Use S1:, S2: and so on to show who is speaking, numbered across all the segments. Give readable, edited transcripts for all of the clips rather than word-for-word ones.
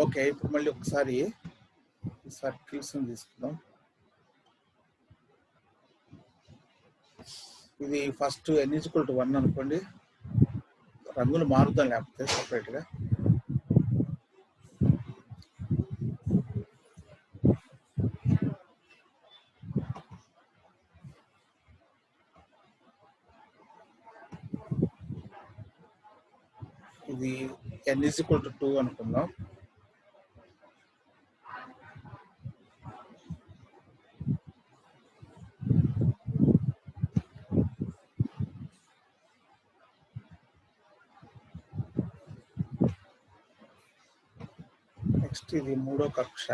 S1: Okay, ఇప్పుడు మళ్ళీ ఒకసారి సర్కిల్స్ తీసుకుందాం. ఇది ఫస్ట్ n = 1 అనుకోండి. రంగులు మారుద్దాం లేకపోతే సపరేట్గా. ఇది n = 2 అనుకుందాం. నెక్స్ట్ ఇది మూడో కక్ష.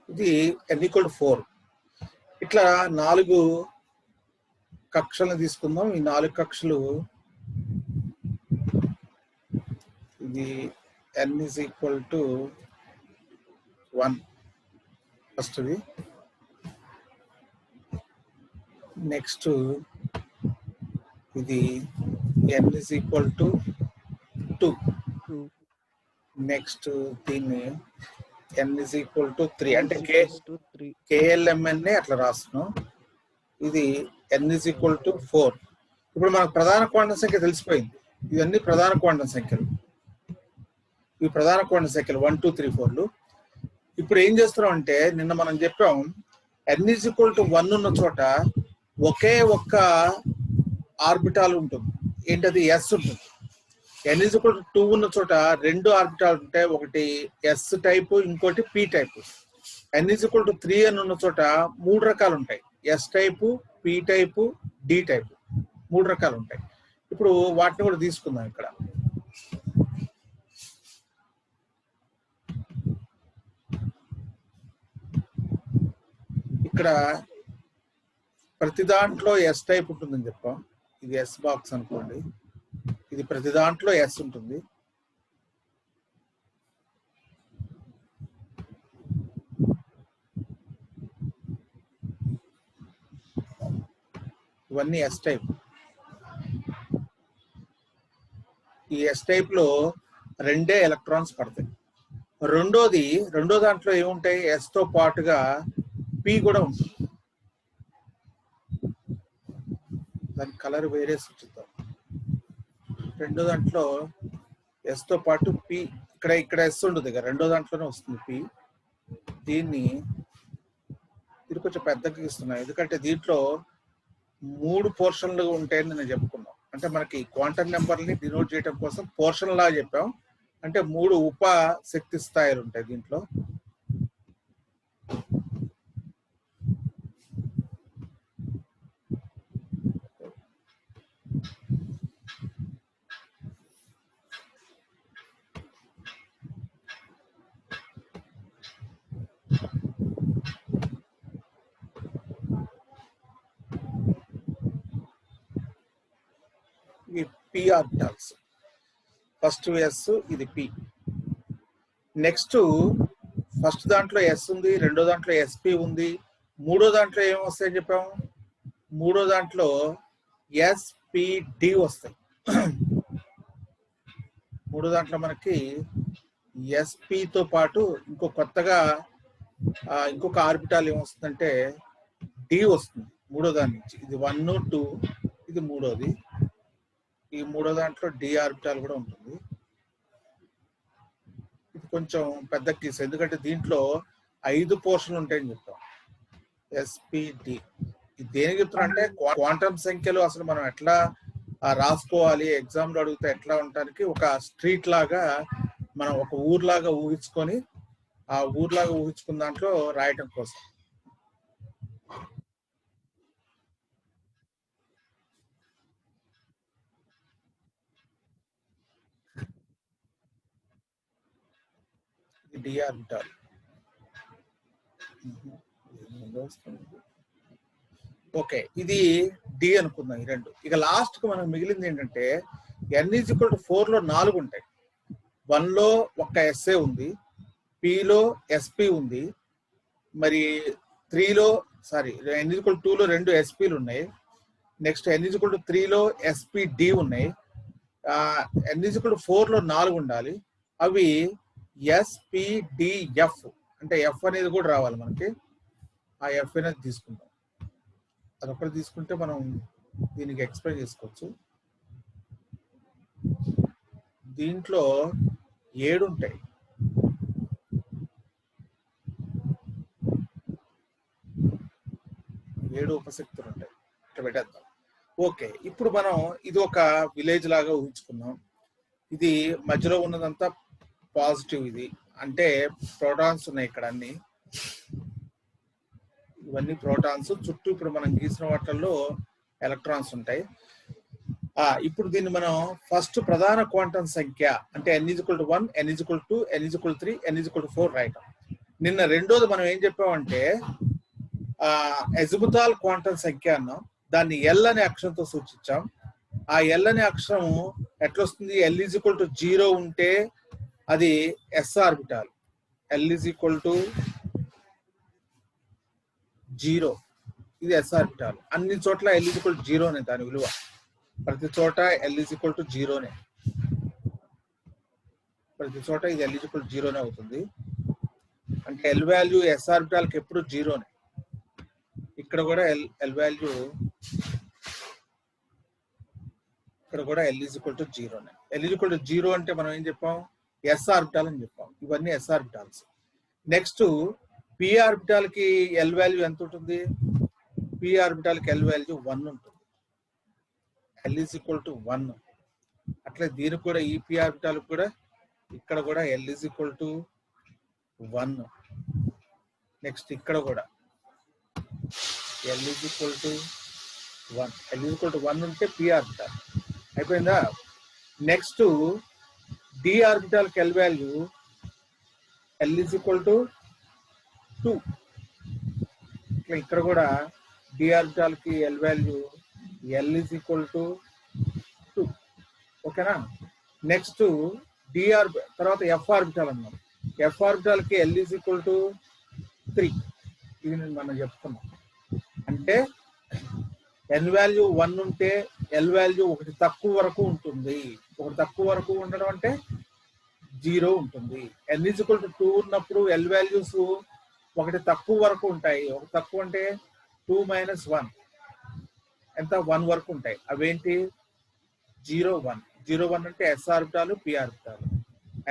S1: ఇది n = 4. ఇట్లా 4 కక్షలను తీసుకుందాం. ఈ 4 కక్షలు ఇది n = 1 ఫస్ట్ది. నెక్స్ట్ ఇది n = 2. నెక్స్ట్ దీన్ని n = 3 అంటే KLMN అట్లా రాస్తున్నాం. ఇది n = 4. ఇప్పుడు మనకు ప్రధాన క్వాంటం సంఖ్య తెలిసిపోయింది. ఇవన్నీ ప్రధాన క్వాంటం సంఖ్యలు. ఇవి ప్రధాన క్వాంటం సంఖ్యలు 1, 2, 3, 4లు. ఇప్పుడు ఏం చేస్తున్నాం అంటే నిన్న మనం చెప్పాం n = 1 ఉన్న చోట ఒకే ఒక్క ఆర్బిటాల్ ఉంటుంది. ఏంటది? S ఉంటుంది. n = 2 ఉన్న చోట 2 ఆర్బిటాల్ ఉంటాయి. ఒకటి S టైపు, ఇంకోటి P టైపు. n = 3 అని ఉన్న చోట 3 రకాలు ఉంటాయి. S type, P type, D type, 3 రకాలు ఉంటాయి. ఇప్పుడు వాటిని కూడా తీసుకుందాం. ఇక్కడ ప్రతి దాంట్లో S టైప్ ఉంటుందని చెప్పాం. ఇది S బాక్స్ అనుకోండి. ఇది ప్రతి దాంట్లో S ఉంటుంది. ఇవన్నీ S టైప్. ఈ S టైప్ లో 2 ఎలక్ట్రాన్స్ పడతాయి. రెండో దాంట్లో ఏముంటాయి? S తో పాటుగా P కూడా ఉంటుంది. దాని కలర్ వేరే చూద్దాం. రెండో దాంట్లో S తో పాటు P, ఇక్కడ S ఉంటుంది కదా, రెండో దాంట్లోనే వస్తుంది P. దీన్ని ఇది కొంచెం పెద్దగా ఇస్తున్నాం, ఎందుకంటే దీంట్లో 3 పోర్షన్లు ఉంటాయని నేను చెప్పుకున్నాం. అంటే మనకి క్వాంటం నెంబర్ని డినోట్ చేయడం కోసం పోర్షన్ లా చెప్పాం. అంటే 3 ఉప శక్తి స్థాయిలు ఉంటాయి దీంట్లో. ఇవి P ఆర్బిటాల్స్. ఫస్ట్ S, ఇది P. నెక్స్ట్ ఫస్ట్ దాంట్లో S ఉంది, రెండో దాంట్లో SP ఉంది, మూడో దాంట్లో ఏమొస్తాయని చెప్పాము? మూడో దాంట్లో SPD వస్తాయి. మూడో దాంట్లో మనకి SP తో పాటు కొత్తగా ఇంకొక ఆర్బిటాల్ ఏమొస్తుందంటే D వస్తుంది మూడో దాని నుంచి. ఇది 1, 2, ఇది మూడోది. ఈ మూడో దాంట్లో D ఆర్బిటాల్ కూడా ఉంటుంది. ఇది కొంచెం పెద్ద కేసు, ఎందుకంటే దీంట్లో 5 పోర్షన్లు ఉంటాయని చెప్తాం. SPD ఇది దేనికి చెప్తున్నా అంటే క్వాంటం సంఖ్యలు అసలు మనం ఎట్లా రాసుకోవాలి, ఎగ్జామ్లో అడిగితే ఎట్లా ఉండటానికి ఒక స్ట్రీట్ లాగా మనం ఒక ఊర్లాగా ఊహించుకొని ఆ ఊర్లాగా ఊహించుకున్న దాంట్లో రాయటం కోసం. D orbital. ఓకే, ఇది డి అనుకుందాం ఈ రెండు. ఇక లాస్ట్ కు మనకు మిగిలింది ఏంటంటే n=4 లో 4 ఉంటాయి. 1 లో ఒక ఎస్ఏ ఉంది, పిలో ఎస్పి ఉంది, మరి 3 లో n=2 లో 2 ఎస్పీలు ఉన్నాయి. నెక్స్ట్ n=3 లో ఎస్పిడి ఉన్నాయి. n=4 లో 4 ఉండాలి. అవి ఎస్పిడిఎఫ్, అంటే ఎఫ్ అనేది కూడా రావాలి మనకి. ఆ ఎఫ్ అనేది తీసుకుంటాం. అదొకటి తీసుకుంటే మనం దీనికి ఎక్స్ప్లెయిన్ చేసుకోవచ్చు. దీంట్లో 7 ఉంటాయి. ఏడు ఉపశక్తులు ఉంటాయి. ఇట్లా పెట్టేద్దాం. ఓకే, ఇప్పుడు మనం ఇది ఒక విలేజ్ లాగా ఊహించుకున్నాం. ఇది మధ్యలో ఉన్నదంతా పాజిటివ్. ఇది అంటే ప్రోటాన్స్ ఉన్నాయి ఇక్కడ అన్ని. ఇవన్నీ ప్రోటాన్స్. చుట్టూ ఇప్పుడు మనం గీసిన వాటిల్లో ఎలక్ట్రాన్స్ ఉంటాయి. ఇప్పుడు దీన్ని మనం ఫస్ట్ ప్రధాన క్వాంటం సంఖ్య అంటే n=1, n=2, n=3, n=4 రాయటం. నిన్న రెండోది మనం ఏం చెప్పామంటే అజిముతాల్ క్వాంటం సంఖ్య అన్నాం. దాన్ని ఎల్ అనే అక్షరంతో సూచించాం. ఆ ఎల్ అనే అక్షరం ఎట్లొస్తుంది? l=0 ఉంటే అది ఎస్ ఆర్బిటాల్. l=0 ఇది ఎస్ ఆర్బిటాల్. అన్ని చోట్ల l=0 అనే దాని విలువ. ప్రతి చోట l=0నే. ప్రతి చోట ఇది l=0నే అవుతుంది. అంటే ఎల్ వాల్యూ ఎస్ ఆర్బిటాల్కి ఎప్పుడు 0నే. ఇక్కడ కూడా ఎల్ వాల్యూ ఇక్కడ కూడా l=0నే. l=0 అంటే మనం ఏం చెప్పాం? ఎస్ ఆర్బిటాల్ అని చెప్పాం. ఇవన్నీ S orbitals. Next P orbital కి ఎల్ వాల్యూ ఎంత ఉంటుంది? పి ఆర్బిటాల్ కి ఎల్ వాల్యూ 1 ఉంటుంది. l=1. అట్లే దీనికి కూడా ఈ పి ఆర్బిటాల్ కూడా ఇక్కడ కూడా l=1. నెక్స్ట్ ఇక్కడ కూడా l=1. l=1 ఉంటే పి ఆర్బిటాల్ అయిపోయిందా? నెక్స్ట్ డి ఆర్బిటాల్ కి ఎల్ వాల్యూ l=2. ఇక్కడ కూడా డి ఆర్బిటాల్ కి ఎల్ వాల్యూ l=2. ఓకేనా? నెక్స్ట్ తర్వాత ఎఫ్ ఆర్బిటాల్ అన్నాం. ఎఫ్ ఆర్బిటాల్ కి l=3. ఇది మనం చెప్తున్నాం. అంటే ఎన్ వాల్యూ 1 ఉంటే ఎల్ వాల్యూ 1 తక్కువ వరకు ఉంటుంది. 1 తక్కువ వరకు ఉండడం అంటే 0 ఉంటుంది. n=2 ఉన్నప్పుడు ఎల్ వాల్యూస్ 1 తక్కువ వరకు ఉంటాయి. 1 తక్కువ అంటే 2 - 1 ఎంత? 1 వరకు ఉంటాయి. అవేంటి? 0, 1. 0, 1 అంటే yes orbital, P orbital.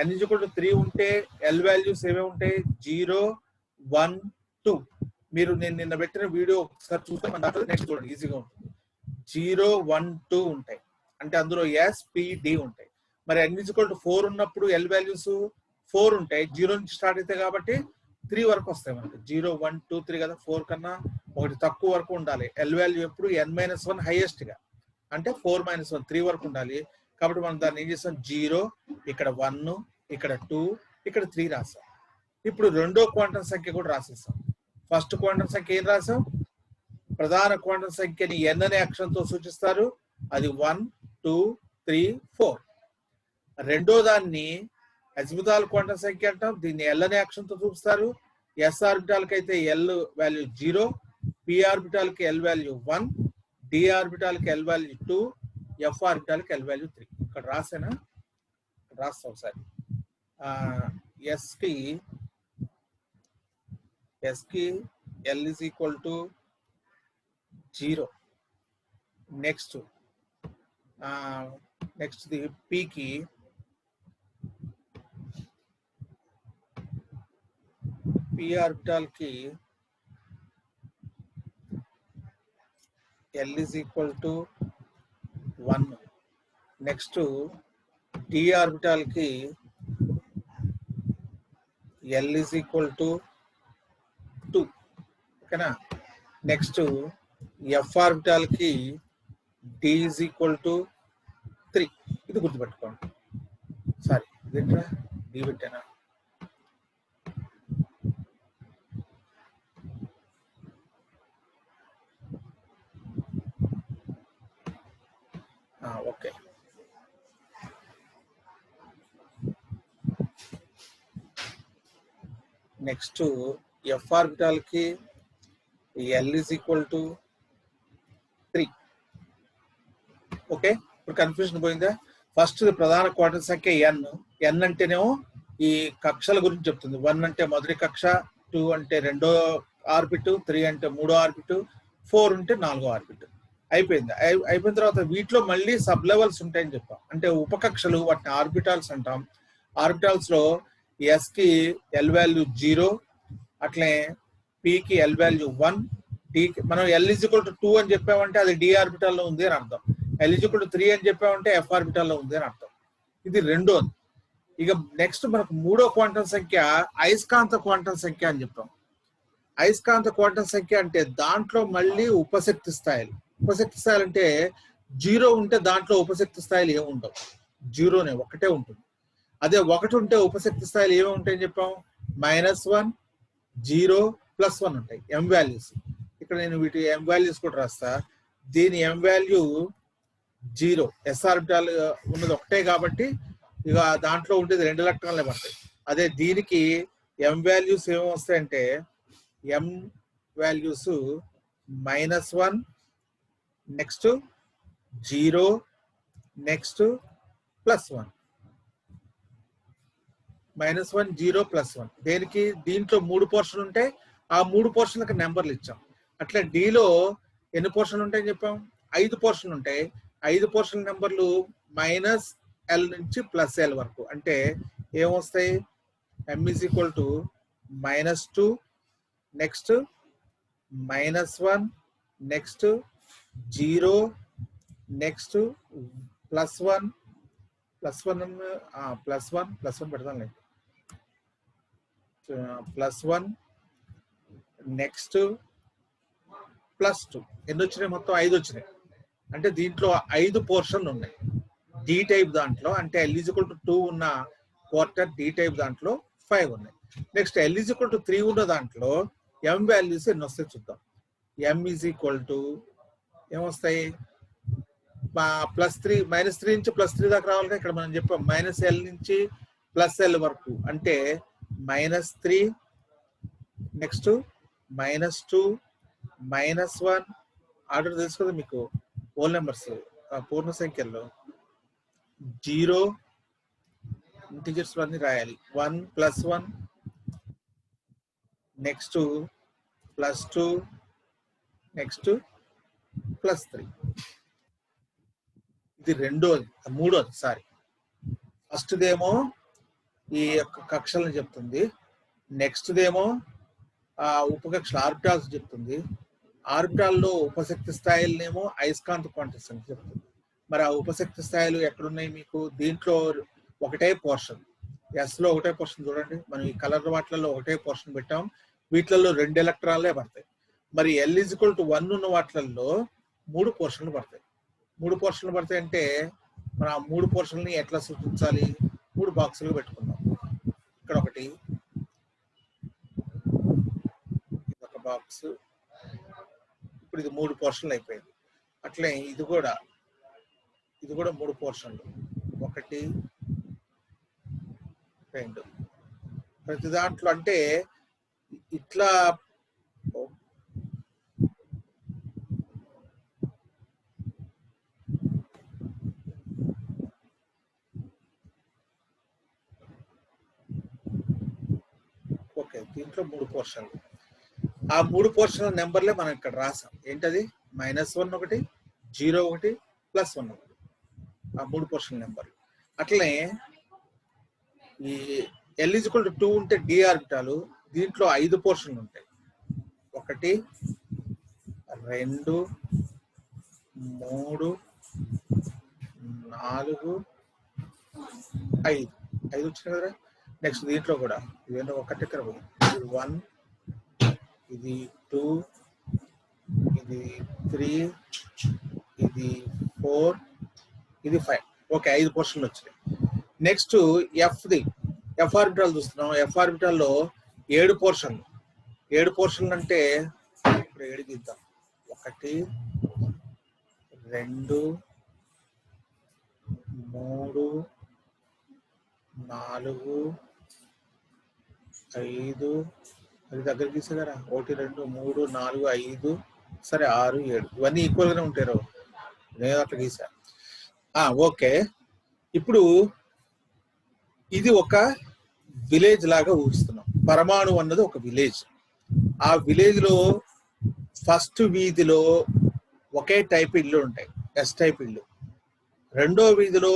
S1: n=3 ఉంటే ఎల్ వాల్యూస్ ఏమేమి ఉంటాయి? 0, 1, 2. మీరు నేను నిన్న పెట్టిన వీడియో ఒకసారి చూస్తే మన దాంట్లో నెక్స్ట్ చూడండి, ఈజీగా ఉంటుంది. 0, 1, 2 ఉంటాయి. అంటే అందులో ఎస్, పి, డి ఉంటాయి. మరి n=4 ఉన్నప్పుడు ఎల్ వాల్యూస్ 4 ఉంటాయి. 0 నుంచి స్టార్ట్ అవుతాయి కాబట్టి 3 వరకు వస్తాయి మనకి. 0, 1, 2, 3 కదా. 4 కన్నా 1 తక్కువ వరకు ఉండాలి. ఎల్ వాల్యూ ఎప్పుడు n-1 హైయెస్ట్ గా, అంటే 4 - 1 3 వరకు ఉండాలి. కాబట్టి మనం దాన్ని ఏం చేస్తాం? 0, ఇక్కడ 1, ఇక్కడ 2, ఇక్కడ 3 రాసాం. ఇప్పుడు రెండో క్వాంటం సంఖ్య కూడా రాసేస్తాం. ఫస్ట్ క్వాంటం సంఖ్య ఏం రాసాం? ప్రధాన క్వాంటం సంఖ్యని n అనే అక్షరంతో సూచిస్తారు. అది 1, 2, 3, 4. రెండో దాన్ని అజిముతాల్ క్వాంటం సంఖ్య అంటాం. దీన్ని ఎల్ అనే అక్షరంతో చూపిస్తారు. ఎస్ ఆర్బిటాల్ కి అయితే ఎల్ వాల్యూ 0, పి ఆర్బిటాల్ కి ఎల్ వాల్యూ 1, డి ఆర్బిటాల్ కి ఎల్ వాల్యూ 2, ఎఫ్ ఆర్బిటాల్ కి ఎల్ వాల్యూ 3. ఇక్కడ రాసేనా? రాస్తాం ఒకసారి. ఎస్ కి l=0. నెక్స్ట్ ది పి కి పి ఆర్బిటాల్ కి l=1. నెక్స్ట్ డి ఆర్బిటాల్ కి l=2. ఓకేనా? నెక్స్ట్ ఎఫ్ ఆర్బిటాల్ కి d=3. ఇది గుర్తుపెట్టుకోండి. సారీ, డి పెట్టానా? ఓకే. నెక్స్ట్ ఎఫ్ ఆర్బిటాల్ కి L is equal to 3. Okay, ఇప్పుడు కన్ఫ్యూజన్ పోయిందా? ఫస్ట్ ప్రధాన క్వాంటం సంఖ్య n అంటేనేమో ఈ కక్షల గురించి చెప్తుంది. 1 అంటే మొదటి కక్ష, 2 అంటే రెండో ఆర్బిట్, 3 అంటే మూడో ఆర్బిట్, 4 అంటే నాలుగో ఆర్బిట్. అయిపోయింది. అయిపోయిన తర్వాత వీటిలో మళ్ళీ సబ్ లెవెల్స్ ఉంటాయని చెప్పాం. అంటే ఉపకక్షలు, వాటిని ఆర్బిటాల్స్ అంటాం. ఆర్బిటాల్స్ లో S కి L వాల్యూ 0, అట్లే P కి L వాల్యూ 1, D కి మనం L is equal to 2 అని చెప్పామంటే అది D ఆర్బిటాల్ లో ఉంది అని అర్థం. L is equal to 3 అని చెప్పామంటే F ఆర్బిటాల్ లో ఉంది అని అర్థం. ఇది రెండోది. ఇక నెక్స్ట్ మనకు మూడో క్వాంటం సంఖ్య అయస్కాంత క్వాంటం సంఖ్య అని చెప్పాం. అయస్కాంత క్వాంటం సంఖ్య అంటే దాంట్లో మళ్ళీ ఉపశక్తి స్థాయిలు. ఉపశక్తి స్థాయిలు అంటే 0 ఉంటే దాంట్లో ఉపశక్తి స్థాయిలు ఏమి ఉండవు, 0నే ఒకటే ఉంటుంది. అదే 1 ఉంటే ఉపశక్తి స్థాయిలు ఏమి ఉంటాయని చెప్పాం, -1, 0, +1 ఉంటాయి M వాల్యూస్. ఇక్కడ నేను వీటి M వాల్యూస్ కూడా రాస్తా. దీని M వాల్యూ 0, S ఆర్బిటాల్ ఉన్నది ఒకటే కాబట్టి ఇక దాంట్లో ఉండేది 2 ఎలక్ట్రాన్లే పడతాయి. అదే దీనికి M వాల్యూస్ ఏమి వస్తాయంటే M వాల్యూస్ -1, నెక్స్ట్ 0, నెక్స్ట్ +1. -1, 0, +1. దేనికి? దీంట్లో 3 పోర్షన్లు ఉంటాయి. ఆ 3 పోర్షన్లకు నెంబర్లు ఇచ్చాం. అట్లా డీలో ఎన్ని పోర్షన్లు ఉంటాయని చెప్పాం? 5 పోర్షన్లు ఉంటాయి. 5 పోర్షన్ల నెంబర్లు -L నుంచి +L వరకు. అంటే ఏమొస్తాయి? M is equal to -2, next -1, next 0, next +1, +1 పెడతాను, +1, నెక్స్ట్ +2. ఎన్ని వచ్చినాయి? మొత్తం 5 వచ్చినాయి. అంటే దీంట్లో 5 పోర్షన్లు ఉన్నాయి డి టైప్ దాంట్లో. అంటే L is equal to 2 ఉన్న క్వార్టర్ డి టైప్ దాంట్లో 5 ఉన్నాయి. Next L is equal to 3 ఉన్న దాంట్లో M వాల్యూస్ ఎన్ని వస్తాయి చూద్దాం. M is equal to ఏమొస్తాయి? +3, -3 నుంచి +3 దాకా రావాలి. ఇక్కడ మనం చెప్పాం -L నుంచి +L వరకు. అంటే -3, నెక్స్ట్ -2, -1. ఆర్డర్ తెలుసు కదా మీకు, హోల్ నెంబర్స్ పూర్ణ సంఖ్యల్లో 0 ఇంటిజర్స్ అన్ని రాయాలి. 1, +1, నెక్స్ట్ +2, నెక్స్ట్ +3. ఇది మూడోది. ఫస్ట్ దేమో ఈ యొక్క కక్షలను చెప్తుంది. నెక్స్ట్ దేమో ఉపకక్షల ఆర్బిటాల్స్ చెప్తుంది. ఆర్బిటాల్లో ఉపశక్తి స్థాయిలనేమో అయస్కాంత క్వాంటం సంఖ్య చెప్తుంది. మరి ఆ ఉపశక్తి స్థాయిలు ఎక్కడున్నాయి మీకు? దీంట్లో ఒకటే పోర్షన్, S లో ఒకటే పోర్షన్. చూడండి, మనం ఈ కలర్ వాటిలలో ఒకటే పోర్షన్ పెట్టాం. వీటిలలో 2 ఎలక్ట్రాన్లే పడతాయి. మరి L is equal to 1 ఉన్న వాటిలలో 3 పోర్షన్లు పడతాయి. 3 పోర్షన్లు పడతాయి అంటే మనం ఆ 3 పోర్షన్లని ఎట్లా సూచించాలి? 3 బాక్సులు పెట్టుకుందాం. ఇక్కడ ఒకటి, ఒక బాక్స్. ఇప్పుడు ఇది 3 పోర్షన్లు అయిపోయింది. అట్లే ఇది కూడా 3 పోర్షన్లు. 1, 2. ప్రతి దాంట్లో అంటే ఇట్లా ఓకే, దీంట్లో 3 పోర్షన్లు. ఆ 3 పోర్షన్ల నెంబర్లే మనం ఇక్కడ రాసాం. ఏంటది? -1 ఒకటి, 0 ఒకటి, +1 ఒకటి. ఆ 3 పోర్షన్ నెంబర్లు. అట్లనే ఈ L is equal to 2 ఉంటే డి ఆర్బిటాలు. దీంట్లో 5 పోర్షన్లు ఉంటాయి. 1, 2, 3, 4, 5. 5 వచ్చినాయి కదా. నెక్స్ట్ దీంట్లో కూడా ఇదేంటో ఒకటి ఇక్కడ పోయింది. ఇది 1, ఇది 2, ఇది 3, ఇది 4, ఇది 5. ఓకే, 5 పోర్షన్లు వచ్చినాయి. నెక్స్ట్ ఎఫ్ ఆర్బిటాల్ చూస్తున్నాం. ఎఫ్ ఆర్బిటాల్లో 7 పోర్షన్లు. 7 పోర్షన్లు అంటే ఇప్పుడు 7 గీద్దాం. 1, 2, 3 4 5 అది దగ్గర గీసారా 1 2 3 4 5 సరే 6 7 ఇవన్నీ ఈక్వల్ గానే ఉంటారు నేను అట్లా గీసా ఓకే ఇప్పుడు ఇది ఒక విలేజ్ లాగా ఊహిస్తున్నాం పరమాణు అన్నది ఒక విలేజ్ ఆ విలేజ్ లో ఫస్ట్ వీధిలో ఒకే టైప్ ఇల్లు ఉంటాయి ఎస్ టైప్ ఇల్లు రెండో వీధిలో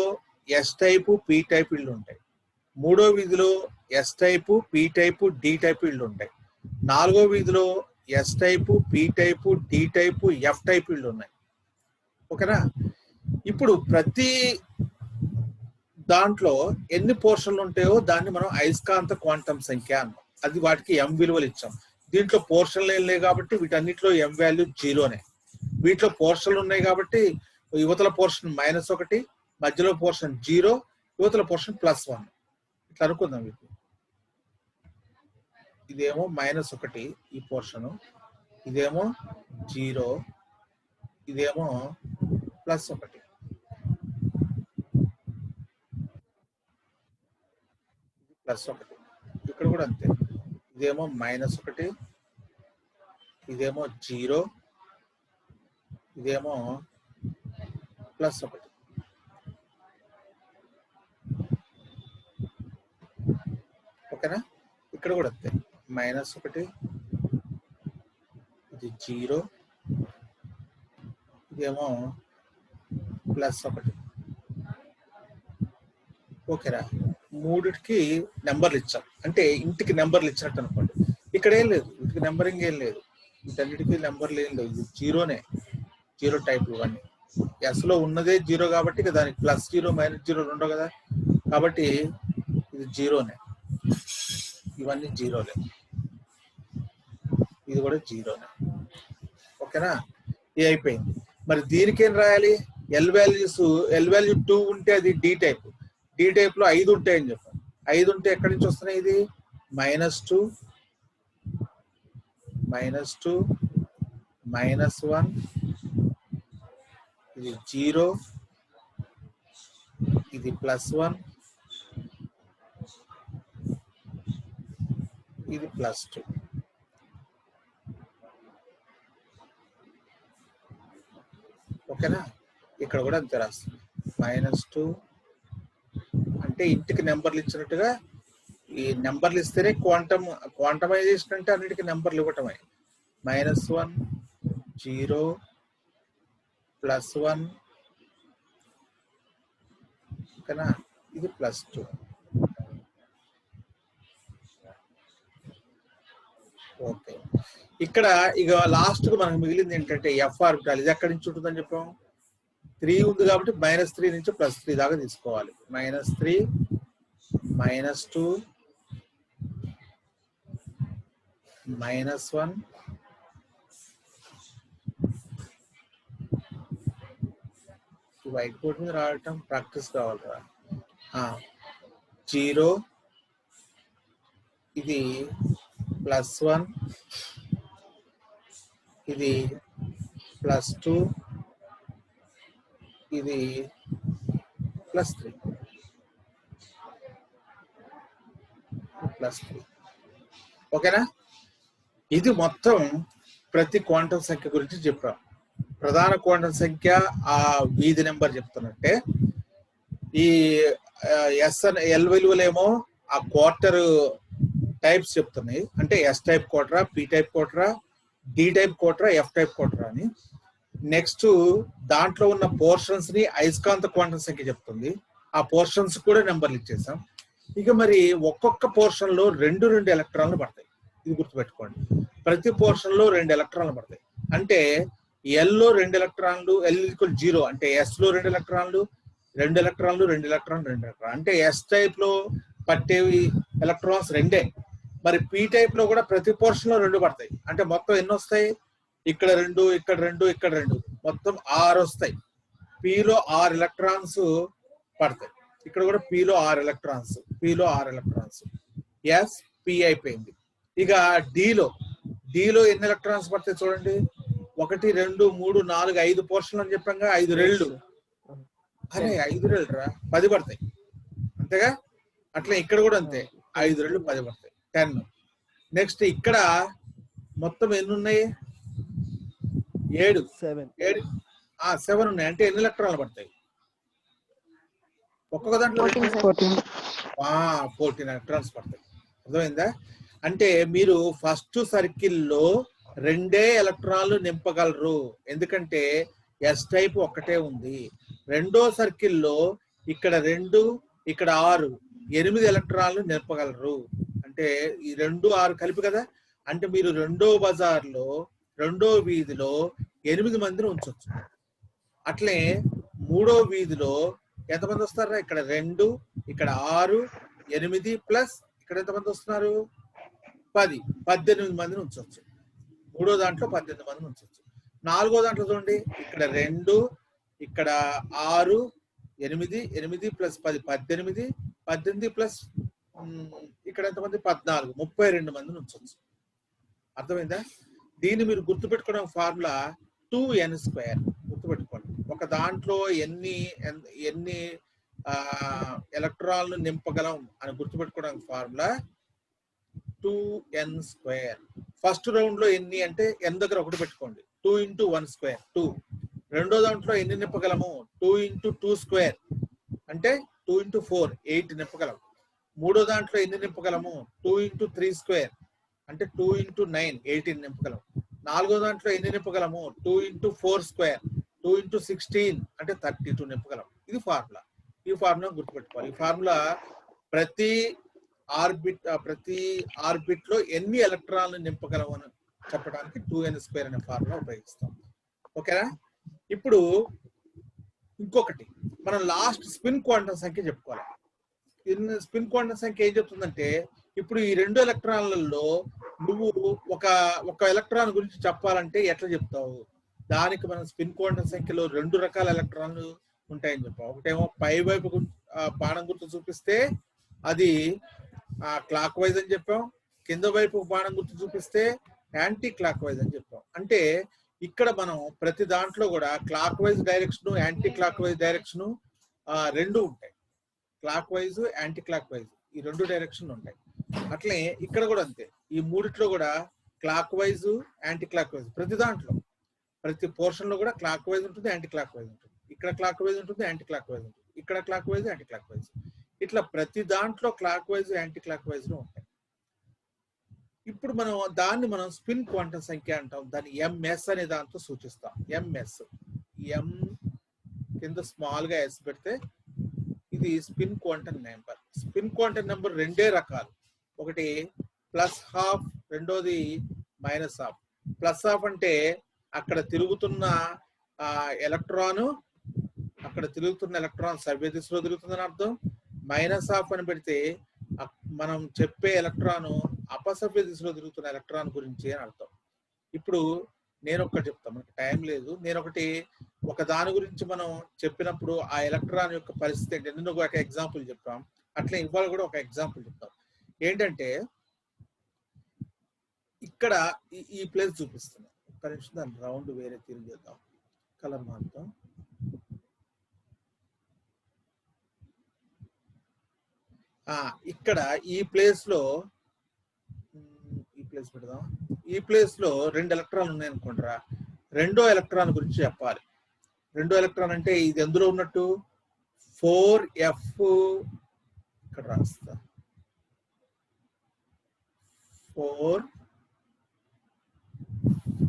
S1: ఎస్ టైపు పి టైప్ ఇల్లు ఉంటాయి మూడో వీధిలో S type P type D type ఇళ్ళు ఉంటాయి నాలుగో వీధిలో S type P type D type F type ఇళ్ళు ఉన్నాయి ఓకేనా ఇప్పుడు ప్రతి దాంట్లో ఎన్ని పోర్షన్లు ఉంటాయో దాన్ని మనం అయస్కాంత క్వాంటం సంఖ్య అన్నాం అది వాటికి ఎం విలువలు ఇచ్చాం దీంట్లో పోర్షన్లు ఏం లేవు కాబట్టి వీటన్నిటిలో ఎం వాల్యూ 0నే వీటిలో పోర్షన్లు ఉన్నాయి కాబట్టి యువతల పోర్షన్ -1 మధ్యలో పోర్షన్ 0 యువతల పోర్షన్ +1 ఇట్లా అనుకుందాం మీకు ఇదేమో -1 ఈ పోర్షను ఇదేమో 0 ఇదేమో +1 +1 ఇక్కడ కూడా అంతే ఇదేమో -1 ఇదేమో 0 ఇదేమో +1 ఓకేనా ఇక్కడ కూడా అంతే -1 ఇది 0 ఇదేమో +1 ఓకేనా మూడిటికి నెంబర్లు ఇచ్చాం అంటే ఇంటికి నెంబర్లు ఇచ్చినట్టు అనుకోండి ఇక్కడ ఏం లేదు వీటికి నెంబరింగ్ ఏం లేదు వీటన్నిటికీ నెంబర్లు ఏం లేదు ఇది 0నే 0 టైప్ ఇవన్నీ ఎస్ లో ఉన్నదే 0 కాబట్టి ఇక దానికి +0 -0 ఉండవు కదా కాబట్టి ఇది 0నే ఇవన్నీ 0లే ఇది కూడా 0నే ఓకేనా ఇది అయిపోయింది మరి దీనికి ఏం రాయాలి ఎల్ వాల్యూ 2 ఉంటే అది డి టైప్ డి టైప్ లో 5 ఉంటాయని చెప్పాను 5 ఉంటే ఎక్కడి నుంచి వస్తున్నాయి ఇది -2 -2 -1 ఇది 0 ఇది +1 ఇది +2 ఓకేనా ఇక్కడ కూడా అంతే రాస్తుంది -2 అంటే ఇంటికి నెంబర్లు ఇచ్చినట్టుగా ఈ నెంబర్లు ఇస్తేనే క్వాంటమైజేషన్ అంటే అన్నిటికీ నెంబర్లు ఇవ్వటమే -1 0 +1 ఓకేనా ఇది +2 ఓకే ఇక్కడ ఇక లాస్ట్ కు మనకు మిగిలింది ఏంటంటే ఎఫ్ ఆర్బిటాల్ ఇది ఎక్కడి నుంచి ఉంటుందని చెప్పాం 3 ఉంది కాబట్టి -3 నుంచి +3 దాకా తీసుకోవాలి -3 -2 -1 వైట్ బోర్డ్ మీద రాయటం ప్రాక్టీస్ కావాలిరా 0 ఇది +1 ఇది +2 ఇది +3 ఓకేనా ఇది మొత్తం ప్రతి క్వాంటం సంఖ్య గురించి చెప్పాం ప్రధాన క్వాంటం సంఖ్య ఆ వీధి నెంబర్ చెప్తున్నట్టే ఈ ఎల్ విలువలేమో ఆ క్వార్టర్ టైప్స్ చెప్తున్నాయి అంటే ఎస్ టైప్ క్వార్టరా పి టైప్ క్వార్టరా డి టైప్ క్వార్టరా ఎఫ్ టైప్ క్వార్టరా అని నెక్స్ట్ దాంట్లో ఉన్న పోర్షన్స్ ని అయస్కాంత క్వాంటం సంఖ్య చెప్తుంది ఆ పోర్షన్స్ కూడా నెంబర్లు ఇచ్చేసాం ఇక మరి ఒక్కొక్క పోర్షన్ లో 2 ఎలక్ట్రాన్లు పడతాయి ఇది గుర్తుపెట్టుకోండి ప్రతి పోర్షన్ లో 2 ఎలక్ట్రాన్లు పడతాయి అంటే ఎల్ లో 2 ఎలక్ట్రాన్లు ఎల్ ఈక్వల్ 0 అంటే ఎస్ లో 2 ఎలక్ట్రాన్లు 2 ఎలక్ట్రాన్లు 2 ఎలక్ట్రాన్లు 2 ఎలక్ట్రాన్లు అంటే ఎస్ టైప్ లో పట్టేవి ఎలక్ట్రాన్స్ 2 మరి పి టైప్ లో కూడా ప్రతి పోర్షన్ లో 2 పడతాయి అంటే మొత్తం ఎన్ని వస్తాయి ఇక్కడ 2 ఇక్కడ 2 ఇక్కడ 2 మొత్తం 6 వస్తాయి పిలో 6 ఎలక్ట్రాన్స్ పడతాయి ఇక్కడ కూడా పిలో 6 ఎలక్ట్రాన్స్ ఎస్ పి అయిపోయింది ఇక డిలో ఎన్ని ఎలక్ట్రాన్స్ పడతాయి చూడండి 1 2 3 4 5 పోర్షన్లు అని చెప్పాక 5 రెళ్ళు అరే 5 రెళ్ళరా 10 పడతాయి అంతేగా. అట్లా ఇక్కడ కూడా అంతే, 5 రెళ్ళు 10 పడతాయి 10. నెక్స్ట్ ఇక్కడ మొత్తం ఎన్ని ఉన్నాయి? 7 ఉన్నాయి. అంటే ఎన్ని ఎలక్ట్రాన్లు పడతాయి? ఒక్కొక్క దాంట్లో 14 ఎలక్ట్రాన్స్ పడతాయి. అర్థమైందా? అంటే మీరు ఫస్ట్ సర్కిల్లో 2 ఎలక్ట్రాన్లు నింపగలరు, ఎందుకంటే ఎస్ టైప్ ఒక్కటే ఉంది. రెండో సర్కిల్లో ఇక్కడ 2 ఇక్కడ 6 8 ఎలక్ట్రాన్లు నింపగలరు. అంటే ఈ 2 6 కలిపి కదా. అంటే మీరు రెండో బజార్లో రెండో వీధిలో 8 మందిని ఉంచవచ్చు. అట్లే మూడో వీధిలో ఎంతమంది వస్తారా? ఇక్కడ 2 ఇక్కడ 6 8 ప్లస్ ఇక్కడ ఎంతమంది వస్తున్నారు? 10 18 మందిని ఉంచవచ్చు. మూడో దాంట్లో 18 మందిని ఉంచవచ్చు. నాలుగో దాంట్లో చూడండి, ఇక్కడ 2 ఇక్కడ 6 8 ప్లస్ 10 18 18 ప్లస్ ఇక్కడ ఎంతమంది? 14 32 మందిని ఉంచవచ్చు. అర్థమైందా? దీన్ని మీరు గుర్తుపెట్టుకోవడం ఫార్ములా 2n². గుర్తుపెట్టుకోండి. ఒక దాంట్లో ఎన్ని ఎలక్ట్రాన్లు నింపగలం అని గుర్తుపెట్టుకోవడానికి ఫార్ములా 2n². ఫస్ట్ రౌండ్ లో ఎన్ని అంటే n దగ్గర ఒకటి పెట్టుకోండి, 2 × 1² 2. రెండో దాంట్లో ఎన్ని నింపగలము? 2 × 2² అంటే 2 × 4 8 నింపగలం. మూడో దాంట్లో ఎన్ని నింపగలము? 2 × 3² అంటే 2 × 9 18 నింపగలం. నాలుగో దాంట్లో ఎన్ని నింపగలము? 2 × 4² 2 × 16 అంటే 32 నింపగలం. ఇది ఫార్ములా. ఈ ఫార్ములా గుర్తుపెట్టుకోవాలి. ఈ ఫార్ములా ప్రతి ఆర్బిట్ లో ఎన్ని ఎలక్ట్రాన్లు నింపగలం అని చెప్పడానికి 2n² అనే ఫార్ములా ఉపయోగిస్తాం. ఓకేనా? ఇప్పుడు ఇంకొకటి, మనం లాస్ట్ స్పిన్ క్వాంటం సంఖ్య చెప్పుకోవాలి. స్పిన్ క్వాంటం సంఖ్య ఏం చెప్తుందంటే, ఇప్పుడు ఈ 2 ఎలక్ట్రాన్లలో నువ్వు ఒక ఎలక్ట్రాన్ గురించి చెప్పాలంటే ఎట్లా చెప్తావు? దానికి మనం స్పిన్ క్వాంటం సంఖ్యలో 2 రకాల ఎలక్ట్రాన్లు ఉంటాయని చెప్పాం. ఒకటేమో పై వైపు బాణం గుర్తు చూపిస్తే అది క్లాక్ వైజ్ అని చెప్పాం. కింద వైపు బాణం గుర్తు చూపిస్తే యాంటీ క్లాక్ వైజ్ అని చెప్పాం. అంటే ఇక్కడ మనం ప్రతి దాంట్లో కూడా clock wise direction anti clock wise direction 2 ఉంటాయి. Clock wise anti clock wise ఈ 2 డైరెక్షన్ ఉంటాయి. అట్లే ఇక్కడ కూడా అంతే. ఈ మూడిట్లో కూడా clock wise anti clock wise ప్రతి దాంట్లో ప్రతి పోర్షన్ లో కూడా క్లాక్ వైజ్ ఉంటుంది, యాంటీ క్లాక్ వైజ్ ఉంటుంది. ఇక్కడ క్లాక్ వైజ్ ఉంటుంది, యాంటీ క్లాక్ వైజ్ ఉంటుంది. ఇక్కడ clock wise anti clock wise. ఇట్లా ప్రతి దాంట్లో clock wise anti clock wise లో ఉంటాయి. ఇప్పుడు దాన్ని మనం స్పిన్ క్వాంటం సంఖ్య అంటాం. దాన్ని ఎంఎస్ అనే దాంతో సూచిస్తాం. ఎంఎస్, ఎం కింద స్మాల్ గా ఎస్ పెడితే ఇది spin quantum number. Spin quantum number 2 రకాలు. ఒకటి +12, రెండోది -12. +12 అంటే అక్కడ తిరుగుతున్న ఎలక్ట్రాన్ సవ్య దిశలో తిరుగుతుందని అర్థం. -12 అని పెడితే మనం చెప్పే ఎలక్ట్రాన్ అపసవ్య దిశలో తిరుగుతున్న ఎలక్ట్రాన్ గురించి అని అర్థం. ఇప్పుడు నేను ఒకటి చెప్తాను, మనకి టైం లేదు. ఒక దాని గురించి మనం చెప్పినప్పుడు ఆ ఎలక్ట్రాన్ యొక్క పరిస్థితి ఏంటి, నిన్న ఒక ఎగ్జాంపుల్ చెప్పాం. అట్లా ఇవాళ కూడా ఒక ఎగ్జాంపుల్ చెప్తాం. ఏంటంటే ఇక్కడ ఈ ప్లేస్ చూపిస్తున్నాం. ఒక్క నిమిషం, దాని రౌండ్ వేరే తిరిగి చేద్దాం, కలర్ మారుతాం. ఇక్కడ ఈ ప్లేస్ పెడదాం. ఈ ప్లేస్ లో 2 ఎలక్ట్రాన్లు ఉన్నాయనుకుంటారా. రెండో ఎలక్ట్రాన్ గురించి చెప్పాలి. రెండో ఎలక్ట్రాన్ అంటే ఇది ఎందులో ఉన్నట్టు 4f, ఇక్కడ రాస్తా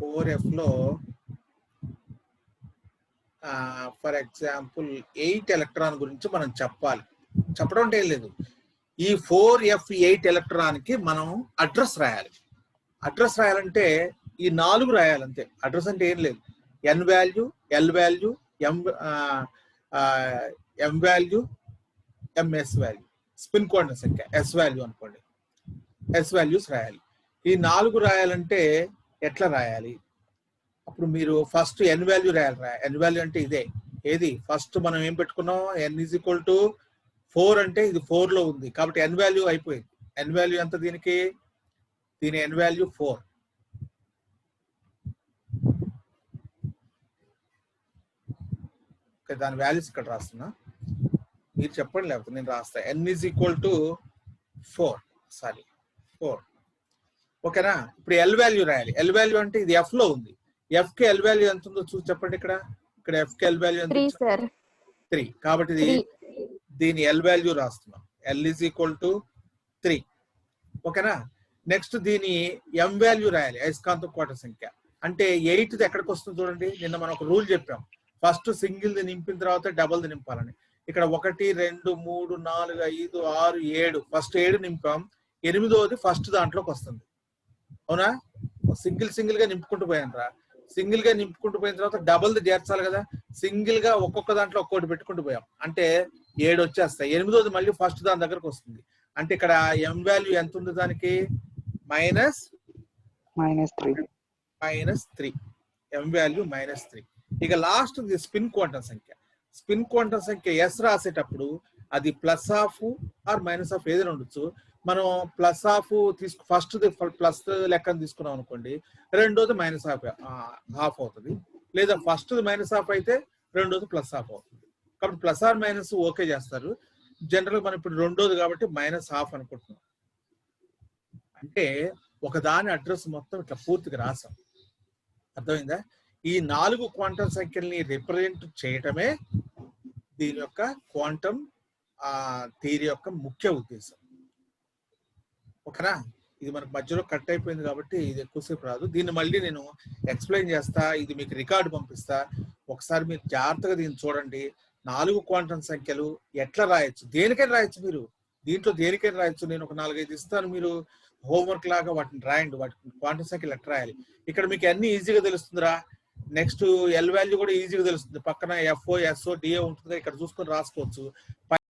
S1: 4f లో ఫర్ ఎగ్జాంపుల్ 8 ఎలక్ట్రాన్ గురించి మనం చెప్పాలి. చెప్పడం అంటే ఏం లేదు, ఈ 4f8 ఎలక్ట్రాన్ కి మనం అడ్రస్ రాయాలి. అడ్రస్ రాయాలంటే ఈ 4 రాయాలంతే. అడ్రస్ అంటే ఏం లేదు, n value, l value, m value, ms value, spin quantum సంఖ్య s వాల్యూ అనుకోండి, s వాల్యూస్ రాయాలి. ఈ 4 రాయాలంటే ఎట్లా రాయాలి? అప్పుడు మీరు ఫస్ట్ n వాల్యూ రాయాలి. n వాల్యూ అంటే ఇదే. ఏది ఫస్ట్ మనం ఏం పెట్టుకున్నాం, n = 4 అంటే ఇది 4 లో ఉంది కాబట్టి n వాల్యూ అయిపోయింది. n వాల్యూ ఎంత దీనికి? దీని n వాల్యూ 4. దాని వాల్యూస్ ఇక్కడ రాస్తున్నా, మీరు చెప్పండి లేకపోతే నేను రాస్తా. n is equal to 4. ఓకేనా? ఇప్పుడు ఎల్ వాల్యూ రాయాలి. ఎల్ వాల్యూ అంటే ఇది ఎఫ్ లో ఉంది. ఎఫ్ కి ఎల్ వాల్యూ ఎంత ఉందో చూసి చెప్పండి. ఇక్కడ ఎఫ్ కి ఎల్ వాల్యూ ఎంత? 3. కాబట్టి దీని ఎల్ వాల్యూ రాస్తున్నాం. L is equal to 3. ఓకేనా? నెక్స్ట్ దీని ఎం వాల్యూ రాయాలి, అయస్కాంత క్వాంటం సంఖ్య. అంటే 8ది ఎక్కడికి వస్తుంది చూడండి. నిన్న మనం ఒక రూల్ చెప్పాం, ఫస్ట్ సింగిల్ ది నింపిన తర్వాత డబుల్ ది నింపాలని. ఇక్కడ 1 2 3 4 5 6 7 ఫస్ట్ 7 నింపాం, 8వది ఫస్ట్ దాంట్లోకి వస్తుంది. అవునా? సింగిల్ గా నింపుకుంటూ పోయాను రా. సింగిల్ గా నింపుకుంటూ పోయిన తర్వాత డబుల్ ది చేర్చాలి కదా. సింగిల్ గా ఒక్కొక్క దాంట్లో ఒక్కోటి పెట్టుకుంటూ పోయాం అంటే 7 వచ్చేస్తాయి. 8వది మళ్ళీ ఫస్ట్ దాని దగ్గరకు వస్తుంది. అంటే ఇక్కడ ఎం వాల్యూ ఎంత ఉంది దానికి? -3. ఎం వాల్యూ -3. ఇక లాస్ట్ స్పిన్ క్వాంటం సంఖ్య. స్పిన్ క్వాంటం సంఖ్య ఎస్ రాసేటప్పుడు అది plus half or minus half ఏదైనా ఉండొచ్చు. మనం ప్లస్ హాఫ్ ఫస్ట్ ప్లస్ లెక్కను తీసుకున్నాం అనుకోండి, రెండోది -హాఫ్ అవుతుంది. లేదా ఫస్ట్ -హాఫ్ అయితే రెండోది +హాఫ్ అవుతుంది. కాబట్టి ప్లస్ ఆర్ మైనస్ ఓకే చేస్తారు. జనరల్ మనం ఇప్పుడు రెండోది కాబట్టి -హాఫ్ అనుకుంటున్నాం. అంటే ఒకదాని అడ్రస్ మొత్తం ఇట్లా పూర్తిగా రాసాం. అర్థమైందా? ఈ 4 క్వాంటం సంఖ్యల్ని రిప్రజెంట్ చేయటమే దీని యొక్క క్వాంటం థియరీ యొక్క ముఖ్య ఉద్దేశం. ఓకేనా? ఇది మనకు మధ్యలో కట్ అయిపోయింది కాబట్టి ఇది ఎక్కువసేపు రాదు. దీన్ని మళ్ళీ నేను ఎక్స్ప్లెయిన్ చేస్తా, ఇది మీకు రికార్డు పంపిస్తా. ఒకసారి మీరు జాగ్రత్తగా దీన్ని చూడండి. 4 క్వాంటం సంఖ్యలు ఎట్లా రాయొచ్చు, దేనికైనా రాయొచ్చు. మీరు దీంట్లో దేనికైనా రాయొచ్చు. నేను ఒక 4-5 ఇస్తాను, మీరు హోంవర్క్ లాగా వాటిని రాయండి. వాటి క్వాంటం సంఖ్యలు ఎట్లా రాయాలి. ఇక్కడ మీకు అన్ని ఈజీగా తెలుస్తుందిరా. నెక్స్ట్ ఎల్ వాల్యూ కూడా ఈజీగా తెలుస్తుంది. పక్కన ఎఫ్ఓ ఎస్ఓ డిఓ ఉంటుంది, ఇక్కడ చూసుకొని రాసుకోవచ్చు.